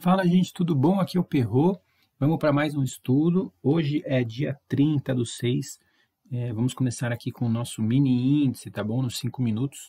Fala, gente, tudo bom? Aqui é o Perrot. Vamos para mais um estudo. Hoje é dia 30/6. Vamos começar aqui com o nosso mini índice, tá bom? Nos 5 minutos.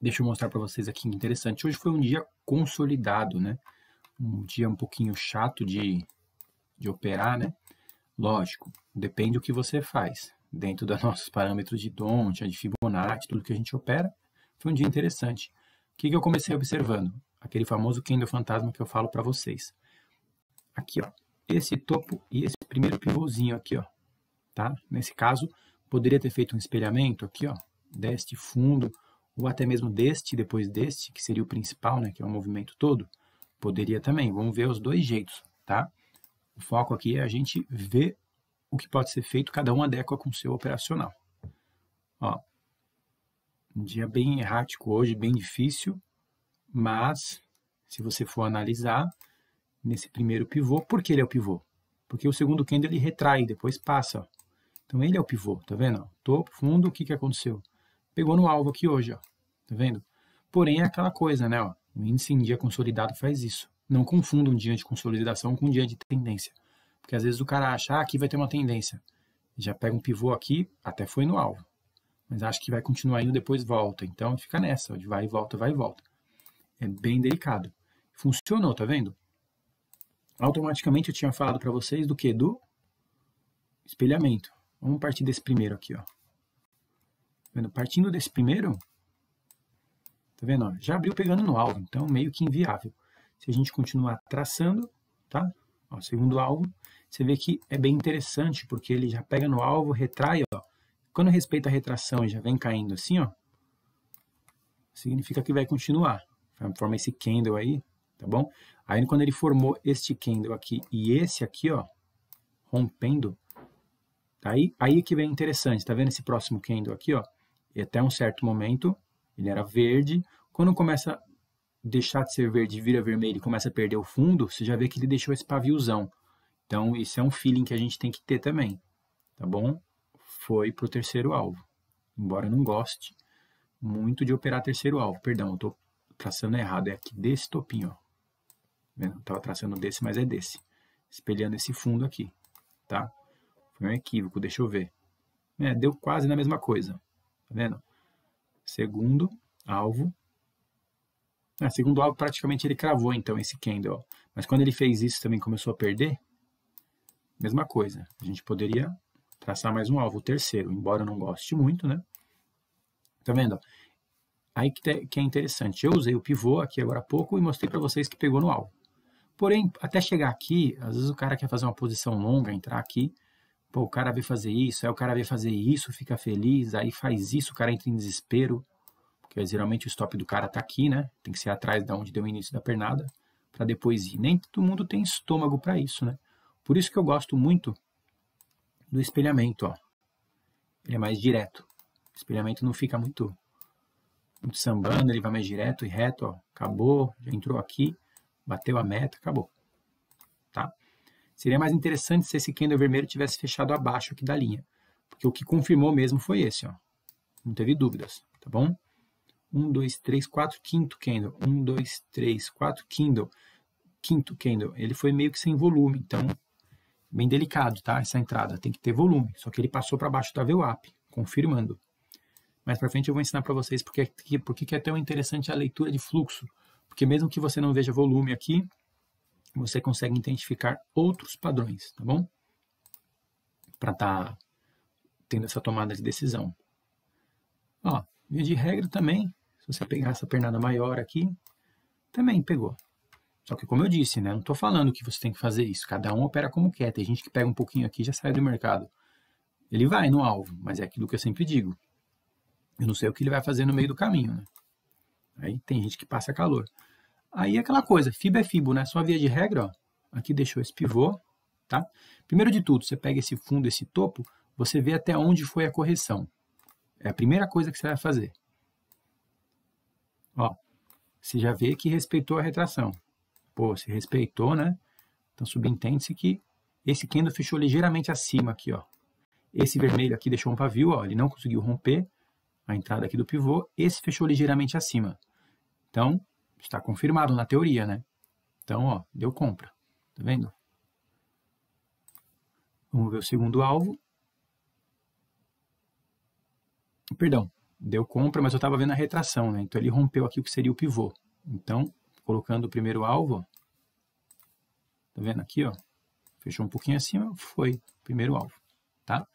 Deixa eu mostrar para vocês aqui, interessante. Hoje foi um dia consolidado, né? Um dia um pouquinho chato de operar, né? Lógico, depende do que você faz. Dentro dos nossos parâmetros de D'Hondt, de Fibonacci, tudo que a gente opera, foi um dia interessante. O que eu comecei observando? Aquele famoso candle fantasma que eu falo para vocês. Aqui, ó, esse topo e esse primeiro pivôzinho aqui, ó, tá? Nesse caso, poderia ter feito um espelhamento aqui, ó, deste fundo, ou até mesmo deste, depois deste, que seria o principal, né, que é o movimento todo. Poderia também, vamos ver os dois jeitos, tá? O foco aqui é a gente ver o que pode ser feito, cada um adequa com o seu operacional. Ó, um dia bem errático hoje, bem difícil. Mas, se você for analisar, nesse primeiro pivô, por que ele é o pivô? Porque o segundo candle ele retrai, depois passa. Ó. Então, ele é o pivô, tá vendo? Topo, fundo, o que aconteceu? Pegou no alvo aqui hoje, ó, tá vendo? Porém, é aquela coisa, né? Ó, o índice em dia consolidado faz isso. Não confunda um dia de consolidação com um dia de tendência. Porque às vezes o cara acha, aqui vai ter uma tendência. Já pega um pivô aqui, até foi no alvo. Mas acha que vai continuar indo, depois volta. Então, fica nessa, ó, de vai e volta, vai e volta. É bem delicado. Funcionou, tá vendo? Automaticamente eu tinha falado para vocês do que? Do espelhamento. Vamos partir desse primeiro aqui, ó. Tá vendo? Partindo desse primeiro, tá vendo? Ó, já abriu pegando no alvo, então meio que inviável. Se a gente continuar traçando, tá? Ó, segundo alvo, você vê que é bem interessante, porque ele já pega no alvo, retrai, ó. Quando respeita a retração e já vem caindo assim, ó, significa que vai continuar. Forma esse candle aí, tá bom? Aí quando ele formou este candle aqui e esse aqui, ó, rompendo, tá aí que vem interessante, tá vendo esse próximo candle aqui, ó? E até um certo momento, ele era verde, quando começa a deixar de ser verde e vira vermelho e começa a perder o fundo, você já vê que ele deixou esse paviozão. Então, isso é um feeling que a gente tem que ter também, tá bom? Foi pro terceiro alvo, embora eu não goste muito de operar terceiro alvo, perdão, eu tô traçando errado, é aqui desse topinho, ó. Vendo? Eu tava traçando desse, mas é desse. Espelhando esse fundo aqui, tá? Foi um equívoco, deixa eu ver. Deu quase na mesma coisa, tá vendo? Segundo alvo. Segundo alvo, praticamente ele cravou, então, esse candle, ó. Mas quando ele fez isso, também começou a perder. Mesma coisa. A gente poderia traçar mais um alvo, o terceiro, embora eu não goste muito, né? Tá vendo, ó? Aí que é interessante, eu usei o pivô aqui agora há pouco e mostrei para vocês que pegou no alvo. Porém, até chegar aqui, às vezes o cara quer fazer uma posição longa, entrar aqui, pô, o cara vê fazer isso, aí o cara vê fazer isso, fica feliz, aí faz isso, o cara entra em desespero, porque geralmente o stop do cara tá aqui, né? Tem que ser atrás de onde deu o início da pernada, para depois ir. Nem todo mundo tem estômago para isso, né? Por isso que eu gosto muito do espelhamento, ó. Ele é mais direto. O espelhamento não fica muito sambando, ele vai mais direto e reto, ó, acabou, já entrou aqui, bateu a meta, acabou, tá? Seria mais interessante se esse candle vermelho tivesse fechado abaixo aqui da linha, porque o que confirmou mesmo foi esse, ó, não teve dúvidas, tá bom? 1, 2, 3, 4, quinto candle, 1, 2, 3, 4, quinto candle, ele foi meio que sem volume, então, bem delicado, tá? Essa entrada tem que ter volume, só que ele passou para baixo da VWAP, confirmando. Mais para frente eu vou ensinar para vocês porque é tão interessante a leitura de fluxo. Porque mesmo que você não veja volume aqui, você consegue identificar outros padrões, tá bom? Para estar tendo essa tomada de decisão. Ó, via de regra também, se você pegar essa pernada maior aqui, também pegou. Só que como eu disse, né, não estou falando que você tem que fazer isso. Cada um opera como quer. Tem gente que pega um pouquinho aqui e já sai do mercado. Ele vai no alvo, mas é aquilo que eu sempre digo. Eu não sei o que ele vai fazer no meio do caminho, né? Aí tem gente que passa calor. Aí é aquela coisa, FIBO é FIBO, né? Só via de regra, ó. Aqui deixou esse pivô, tá? Primeiro de tudo, você pega esse fundo, esse topo, você vê até onde foi a correção. É a primeira coisa que você vai fazer. Ó, você já vê que respeitou a retração. Pô, se respeitou, né? Então subentende-se que esse candle fechou ligeiramente acima aqui, ó. Esse vermelho aqui deixou um pavio, ó. Ele não conseguiu romper a entrada aqui do pivô, esse fechou ligeiramente acima. Então, está confirmado na teoria, né? Então, ó, deu compra. Tá vendo? Vamos ver o segundo alvo. Perdão, deu compra, mas eu estava vendo a retração, né? Então ele rompeu aqui o que seria o pivô. Então, colocando o primeiro alvo, ó, tá vendo aqui, ó? Fechou um pouquinho acima, foi o primeiro alvo, tá?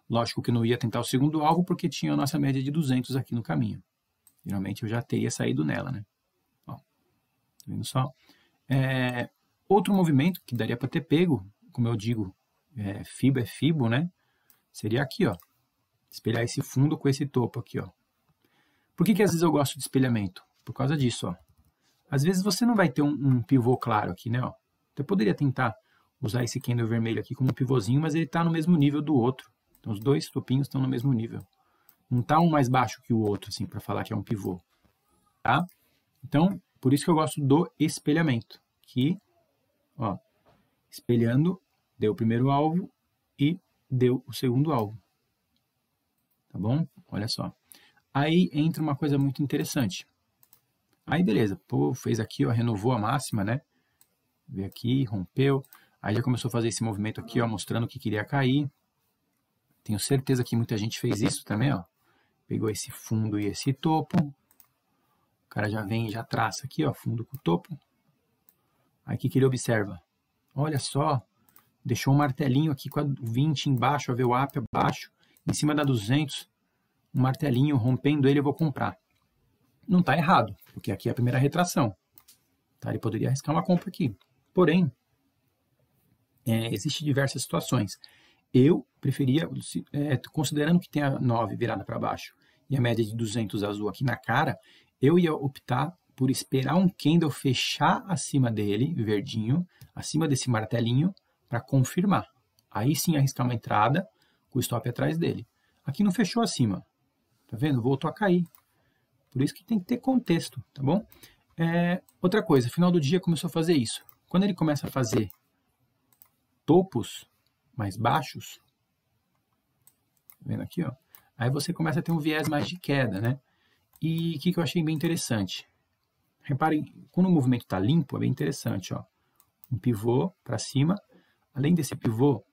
Lógico que eu não ia tentar o segundo alvo porque tinha a nossa média de 200 aqui no caminho. Geralmente eu já teria saído nela, né? Ó, tá vendo só? Outro movimento que daria para ter pego, como eu digo, FIBO é FIBO, né? Seria aqui, ó. Espelhar esse fundo com esse topo aqui, ó. Por que às vezes eu gosto de espelhamento? Por causa disso, ó. Às vezes você não vai ter um pivô claro aqui, né, ó. Então eu poderia tentar usar esse candle vermelho aqui como um pivôzinho, mas ele está no mesmo nível do outro. Então os dois topinhos estão no mesmo nível. Não está um mais baixo que o outro, assim, para falar que é um pivô. Tá? Então, por isso que eu gosto do espelhamento. Que, ó, espelhando, deu o primeiro alvo e deu o segundo alvo. Tá bom? Olha só. Aí entra uma coisa muito interessante. Aí, beleza. Pô, fez aqui, ó, renovou a máxima, né? Veio aqui, rompeu. Aí já começou a fazer esse movimento aqui, ó, mostrando que queria cair. Tenho certeza que muita gente fez isso também, ó. Pegou esse fundo e esse topo. O cara já vem e já traça aqui, ó, fundo com o topo. Aí o que ele observa? Olha só, deixou um martelinho aqui com a 20 embaixo, a VWAP abaixo, em cima da 200, um martelinho, rompendo ele, eu vou comprar. Não está errado, porque aqui é a primeira retração. Tá? Ele poderia arriscar uma compra aqui. Porém, existem diversas situações. Eu preferia, considerando que tem a 9 virada para baixo e a média de 200 azul aqui na cara, eu ia optar por esperar um candle fechar acima dele, verdinho, acima desse martelinho, para confirmar. Aí sim arriscar uma entrada com o stop atrás dele. Aqui não fechou acima. Tá vendo? Voltou a cair. Por isso que tem que ter contexto, tá bom? Outra coisa, final do dia começou a fazer isso. Quando ele começa a fazer topos mais baixos, tá vendo aqui, ó? Aí você começa a ter um viés mais de queda, né? E o que eu achei bem interessante? Reparem, quando o movimento está limpo, é bem interessante, ó. Um pivô para cima. Além desse pivô,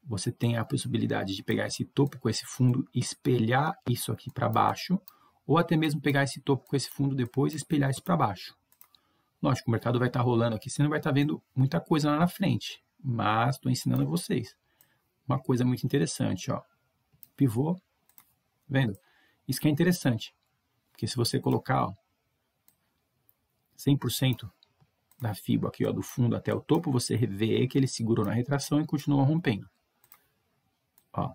você tem a possibilidade de pegar esse topo com esse fundo e espelhar isso aqui para baixo, ou até mesmo pegar esse topo com esse fundo depois e espelhar isso para baixo. Lógico, o mercado vai estar rolando aqui, você não vai estar vendo muita coisa lá na frente, mas estou ensinando a vocês. Uma coisa muito interessante, ó. Pivô, vendo? Isso que é interessante, porque se você colocar, ó, 100% da FIBO aqui, ó, do fundo até o topo, você vê que ele segurou na retração e continua rompendo. Ó.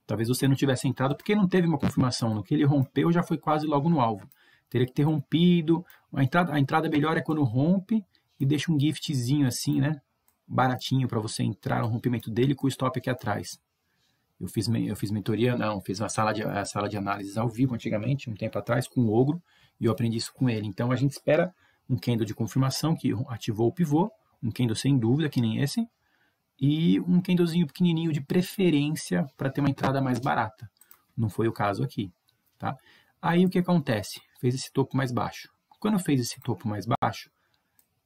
Talvez você não tivesse entrado porque não teve uma confirmação. No que ele rompeu, já foi quase logo no alvo. Teria que ter rompido. A entrada melhor é quando rompe e deixa um giftzinho assim, né? Baratinho para você entrar no rompimento dele com o stop aqui atrás. Eu fiz mentoria, não, fiz a sala de análises ao vivo antigamente, um tempo atrás, com o Ogro, e eu aprendi isso com ele. Então a gente espera um candle de confirmação que ativou o pivô, um candle sem dúvida, que nem esse, e um candlezinho pequenininho de preferência para ter uma entrada mais barata. Não foi o caso aqui, tá? Aí o que acontece? Fez esse topo mais baixo. Quando fez esse topo mais baixo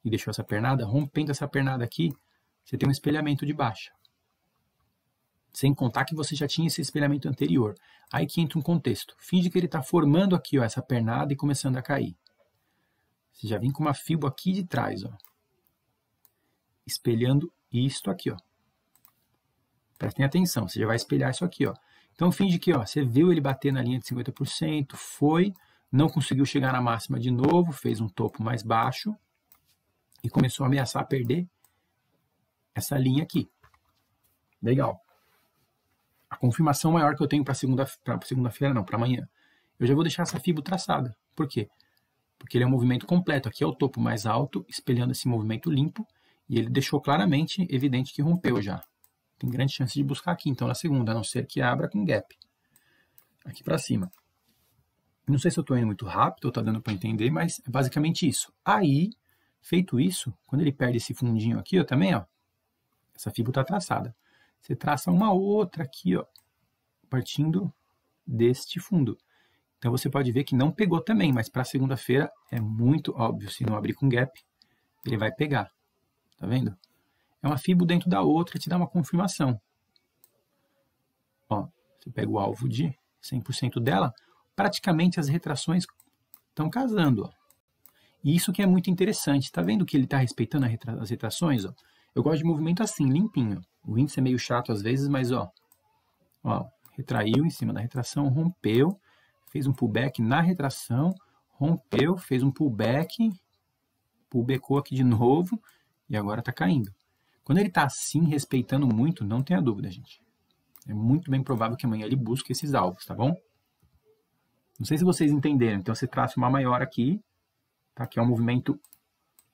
e deixou essa pernada, rompendo essa pernada aqui, você tem um espelhamento de baixa. Sem contar que você já tinha esse espelhamento anterior. Aí que entra um contexto. Finge que ele está formando aqui, ó, essa pernada e começando a cair. Você já vem com uma FIBO aqui de trás, ó. Espelhando isto aqui, ó. Prestem atenção, você já vai espelhar isso aqui, ó. Então finge que, ó, você viu ele bater na linha de 50%, foi, não conseguiu chegar na máxima de novo, fez um topo mais baixo e começou a ameaçar perder essa linha aqui. Legal. A confirmação maior que eu tenho para segunda-feira, não, para amanhã. Eu já vou deixar essa FIBO traçada. Por quê? Porque ele é um movimento completo. Aqui é o topo mais alto, espelhando esse movimento limpo, e ele deixou claramente evidente que rompeu já. Tem grande chance de buscar aqui, então, na segunda, a não ser que abra com gap. Aqui para cima. Não sei se eu estou indo muito rápido ou está dando para entender, mas é basicamente isso. Aí, feito isso, quando ele perde esse fundinho aqui, ó, também, ó, essa FIBO está traçada. Você traça uma outra aqui, ó, partindo deste fundo. Então você pode ver que não pegou também, mas para segunda-feira é muito óbvio, se não abrir com gap, ele vai pegar. Tá vendo? É uma fibo dentro da outra, te dá uma confirmação. Ó, você pega o alvo de 100% dela, praticamente as retrações estão casando. Ó. E isso que é muito interessante. Tá vendo que ele está respeitando as retrações? Ó? Eu gosto de movimento assim, limpinho. O índice é meio chato às vezes, mas ó, retraiu em cima da retração, rompeu, fez um pullback na retração, rompeu, fez um pullback, pullbackou aqui de novo e agora está caindo. Quando ele está assim, respeitando muito, não tenha dúvida, gente. É muito bem provável que amanhã ele busque esses alvos, tá bom? Não sei se vocês entenderam. Então, você traça uma maior aqui, tá? Que é um movimento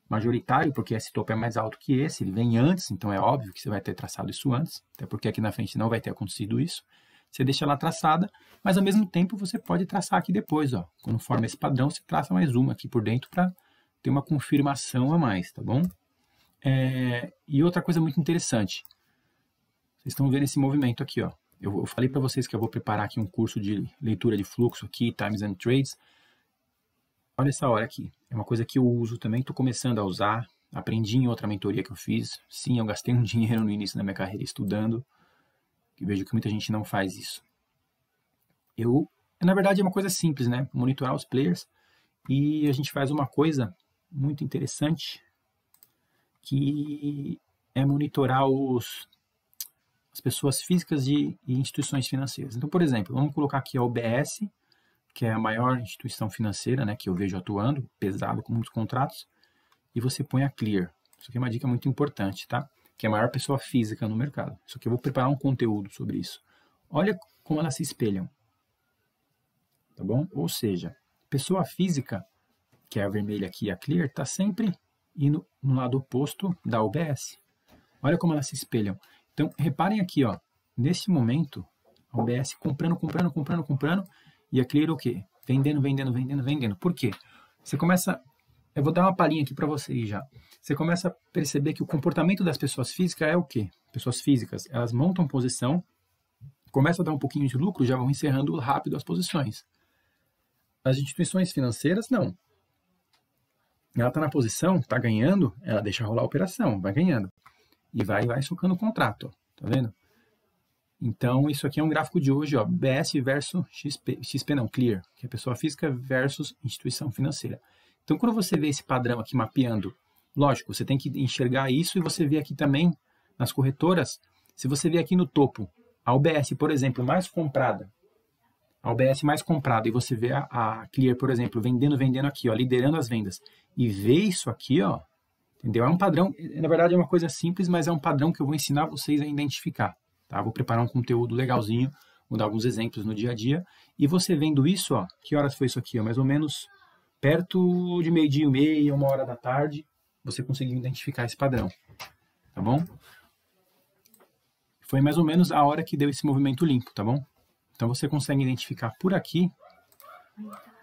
majoritário, porque esse topo é mais alto que esse, ele vem antes, então é óbvio que você vai ter traçado isso antes, até porque aqui na frente não vai ter acontecido isso. Você deixa ela traçada, mas ao mesmo tempo você pode traçar aqui depois, ó. Quando forma esse padrão, você traça mais uma aqui por dentro para ter uma confirmação a mais, tá bom? E outra coisa muito interessante, vocês estão vendo esse movimento aqui, ó. Eu falei para vocês que eu vou preparar aqui um curso de leitura de fluxo aqui, Times and Trades. Olha essa hora aqui. É uma coisa que eu uso também, estou começando a usar. Aprendi em outra mentoria que eu fiz. Sim, eu gastei um dinheiro no início da minha carreira estudando. E vejo que muita gente não faz isso. Na verdade, é uma coisa simples, né? Monitorar os players. E a gente faz uma coisa muito interessante, que é monitorar as pessoas físicas e instituições financeiras. Então, por exemplo, vamos colocar aqui a UBS, que é a maior instituição financeira, né, que eu vejo atuando, pesado, com muitos contratos, e você põe a Clear. Isso aqui é uma dica muito importante, tá? Que é a maior pessoa física no mercado. Isso aqui eu vou preparar um conteúdo sobre isso. Olha como elas se espelham, tá bom? Ou seja, pessoa física, que é a vermelha aqui, a Clear, está sempre indo no lado oposto da UBS. Olha como elas se espelham. Então, reparem aqui, ó, nesse momento, a UBS comprando, e a Clear o quê? Vendendo. Por quê? Você começa, eu vou dar uma palhinha aqui para vocês já. Você começa a perceber que o comportamento das pessoas físicas é o quê? Pessoas físicas, elas montam posição, começam a dar um pouquinho de lucro, já vão encerrando rápido as posições. As instituições financeiras, não. Ela está na posição, está ganhando, ela deixa rolar a operação, vai ganhando. E vai socando o contrato, ó, tá vendo? Então, isso aqui é um gráfico de hoje, ó, BS versus XP não, Clear, que é pessoa física versus instituição financeira. Então, quando você vê esse padrão aqui mapeando, lógico, você tem que enxergar isso e você vê aqui também nas corretoras, se você vê aqui no topo, a UBS, por exemplo, mais comprada, e você vê a Clear, por exemplo, vendendo aqui, ó, liderando as vendas, e vê isso aqui, ó, entendeu? É um padrão, na verdade é uma coisa simples, mas é um padrão que eu vou ensinar vocês a identificar. Tá? Vou preparar um conteúdo legalzinho, vou dar alguns exemplos no dia a dia. E você vendo isso, ó, que horas foi isso aqui? Ó, mais ou menos perto de 12h30, 1h da tarde, você conseguiu identificar esse padrão. Tá bom? Foi mais ou menos a hora que deu esse movimento limpo, tá bom? Então você consegue identificar por aqui,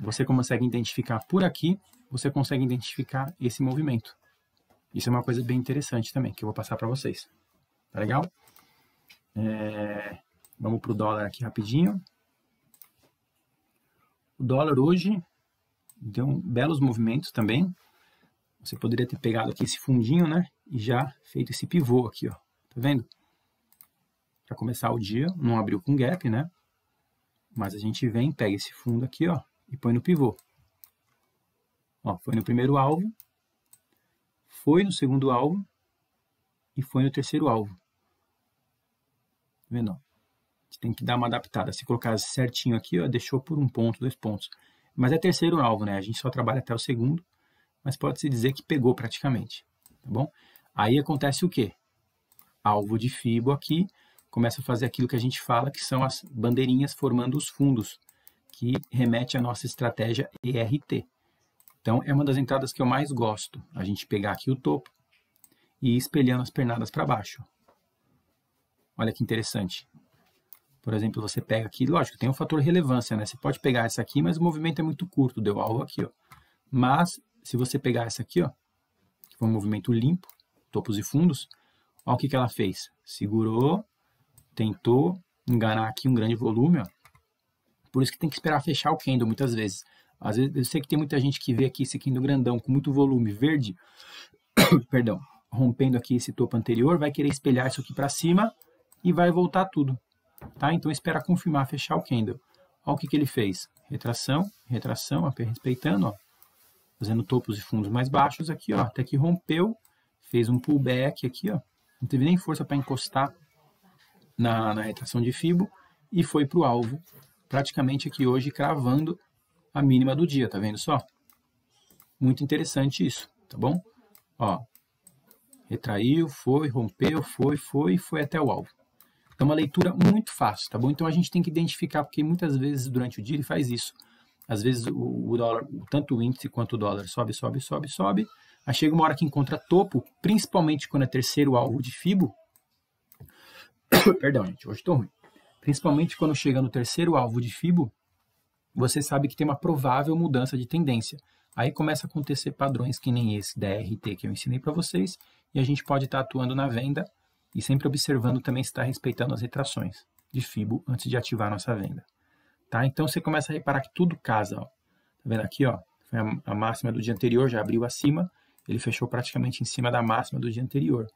você consegue identificar esse movimento. Isso é uma coisa bem interessante também, que eu vou passar para vocês. Tá legal? Vamos para o dólar aqui rapidinho. O dólar hoje deu belos movimentos também. Você poderia ter pegado aqui esse fundinho, né? E já feito esse pivô aqui, ó. Tá vendo? Para começar o dia, não abriu com gap, né? Mas a gente vem, pega esse fundo aqui, ó, e põe no pivô. Ó, foi no primeiro alvo, foi no segundo alvo e foi no terceiro alvo. Tá vendo? A gente tem que dar uma adaptada. Se colocar certinho aqui, ó, deixou por 1 ponto, 2 pontos. Mas é terceiro alvo, né? A gente só trabalha até o segundo, mas pode-se dizer que pegou praticamente, tá bom? Aí acontece o quê? Alvo de Fibo aqui, começa a fazer aquilo que a gente fala, que são as bandeirinhas formando os fundos, que remete à nossa estratégia ERT. Então, é uma das entradas que eu mais gosto, a gente pegar aqui o topo e ir espelhando as pernadas para baixo. Olha que interessante. Por exemplo, você pega aqui, lógico, tem um fator relevância, né? Você pode pegar essa aqui, mas o movimento é muito curto, deu alvo aqui, ó. Mas, se você pegar essa aqui, ó, que foi um movimento limpo, topos e fundos, olha o que ela fez. Segurou, tentou enganar aqui um grande volume, ó. Por isso que tem que esperar fechar o candle muitas vezes. Às vezes, eu sei que tem muita gente que vê aqui esse candle grandão com muito volume verde perdão, rompendo aqui esse topo anterior, vai querer espelhar isso aqui para cima e vai voltar tudo, tá? Então espera confirmar, fechar o candle. Olha o que ele fez, retração, retração, respeitando, ó, fazendo topos e fundos mais baixos aqui, ó, até que rompeu, fez um pullback aqui, ó, não teve nem força para encostar na retração de Fibo e foi para o alvo, praticamente aqui hoje cravando a mínima do dia, tá vendo só? Muito interessante isso, tá bom? Ó, retraiu, foi, rompeu, foi até o alvo. É uma leitura muito fácil, tá bom? Então a gente tem que identificar, porque muitas vezes durante o dia ele faz isso. Às vezes o dólar, tanto o índice quanto o dólar sobe. Aí chega uma hora que encontra topo, principalmente quando é terceiro alvo de Fibo. Perdão, gente, hoje tô ruim. Principalmente quando chega no terceiro alvo de Fibo, você sabe que tem uma provável mudança de tendência. Aí começa a acontecer padrões que nem esse da RT que eu ensinei para vocês, e a gente pode estar atuando na venda e sempre observando também se está respeitando as retrações de Fibo antes de ativar a nossa venda. Tá? Então você começa a reparar que tudo casa. Ó. Tá vendo aqui? Ó, foi a máxima do dia anterior, já abriu acima, ele fechou praticamente em cima da máxima do dia anterior.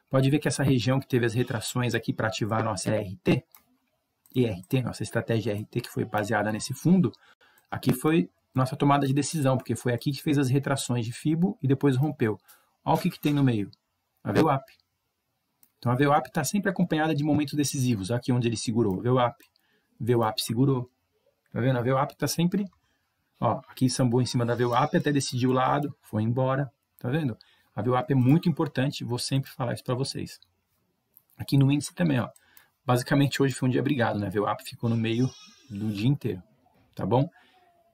Pode ver que essa região que teve as retrações aqui para ativar a nossa ERT, nossa estratégia RT, que foi baseada nesse fundo, aqui foi nossa tomada de decisão, porque foi aqui que fez as retrações de Fibo e depois rompeu. Olha o que tem no meio, a VWAP. Então a VWAP está sempre acompanhada de momentos decisivos, aqui onde ele segurou, VWAP segurou, tá vendo? A VWAP está sempre, ó, aqui sambou em cima da VWAP até decidir o lado, foi embora, tá vendo? A VWAP é muito importante, vou sempre falar isso para vocês. Aqui no índice também, ó, basicamente hoje foi um dia brigado, né? A VWAP ficou no meio do dia inteiro, tá bom?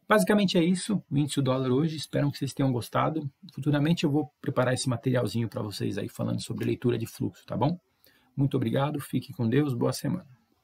Basicamente é isso, o índice do dólar hoje, espero que vocês tenham gostado. Futuramente eu vou preparar esse materialzinho para vocês aí falando sobre leitura de fluxo, tá bom? Muito obrigado, fique com Deus, boa semana.